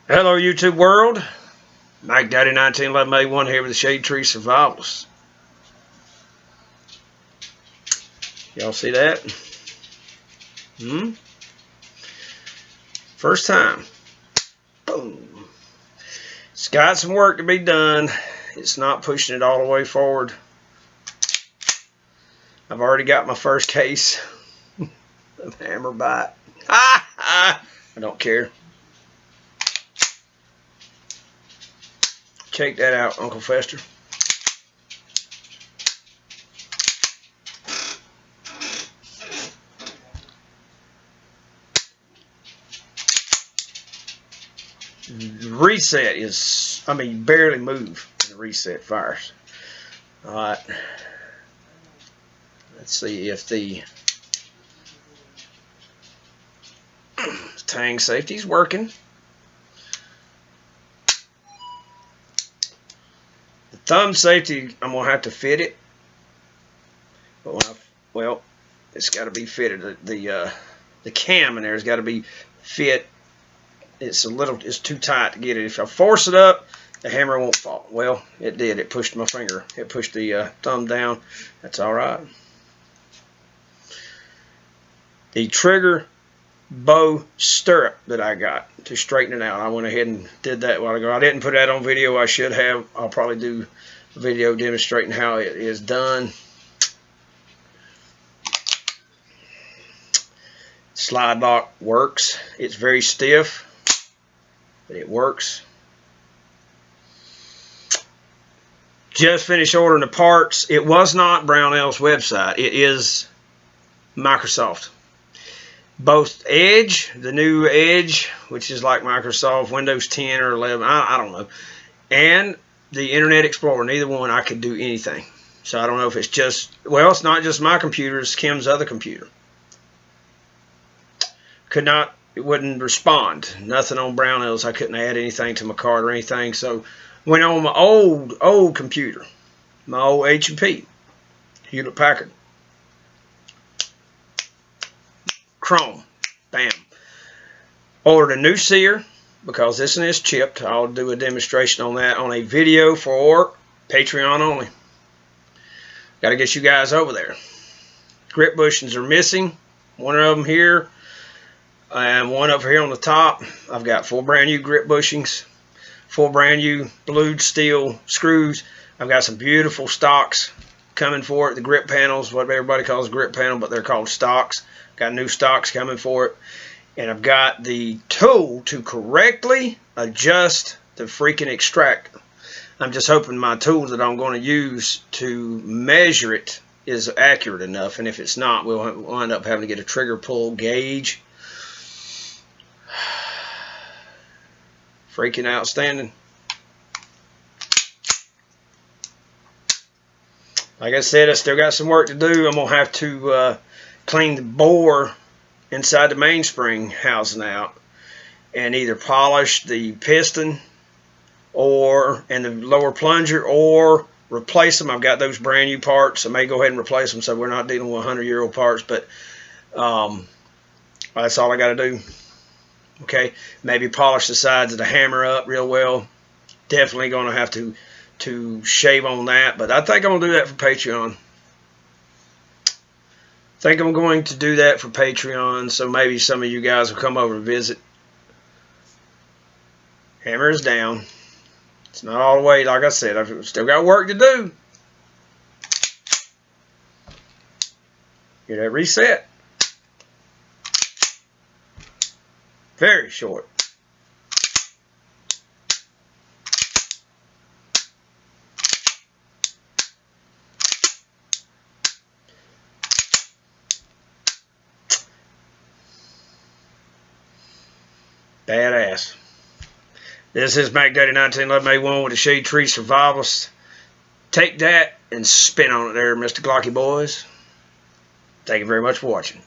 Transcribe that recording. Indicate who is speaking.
Speaker 1: Hello YouTube world, Mike Daddy 1911A1 here with the Shade Tree Survivalists. Y'all see that? First time. Boom. It's got some work to be done. It's not pushing it all the way forward. I've already got my first case of hammer bite. I don't care. Check that out, Uncle Fester. The reset is, barely move. The reset fires. Alright. Let's see if the tang safety is working. The thumb safety, I'm going to have to fit it. But well, it's got to be fitted. The cam in there has got to be fit. It's too tight to get it. If I force it up, the hammer won't fall. Well, it did. It pushed my finger. It pushed the thumb down. That's all right. The trigger bow stirrup that I got to straighten it out, I went ahead and did that a while ago. I didn't put that on video. I should have. I'll probably do a video demonstrating how it is done. Slide lock works. It's very stiff, but it works. Just finished ordering the parts. It was not Brownell's website. It is Microsoft. Both Edge, the new Edge, which is like Microsoft Windows 10 or 11, I don't know, and the Internet Explorer, neither one I could do anything. So I don't know if it's just, well, it's not just my computer, it's Kim's other computer. It wouldn't respond. Nothing on Brownell's. I couldn't add anything to my card or anything. So went on my old computer, my old H&P, Hewlett Packard. Chrome. Bam. Ordered a new sear because this one is chipped. I'll do a demonstration on that on a video for Patreon only. Got to get you guys over there. Grip bushings are missing. One of them here and one over here on the top. I've got 4 brand new grip bushings, 4 brand new blued steel screws. I've got some beautiful stocks coming for it. The grip panels, what everybody calls a grip panel, but they're called stocks. Got new stocks coming for it. And I've got the tool to correctly adjust the freaking extractor. I'm just hoping my tool that I'm going to use to measure it is accurate enough. And if it's not, we'll wind up having to get a trigger pull gauge. Freaking outstanding. Like I said, I still got some work to do. I'm going to have to clean the bore inside the mainspring housing out and either polish the piston and the lower plunger or replace them. I've got those brand new parts. I may go ahead and replace them so we're not dealing with 100-year-old parts, but that's all I got to do. Okay, maybe polish the sides of the hammer up real well. Definitely going to have to shave on that, but I think I'm going to do that for Patreon. Think I'm going to do that for Patreon, so maybe some of you guys will come over and visit. Hammer is down. It's not all the way, like I said, I've still got work to do. Get that reset. Very short. Badass. This is Mac Daddy 1911A1 with the Shade Tree Survivalists. Take that and spin on it there, Mr. Glocky boys. Thank you very much for watching.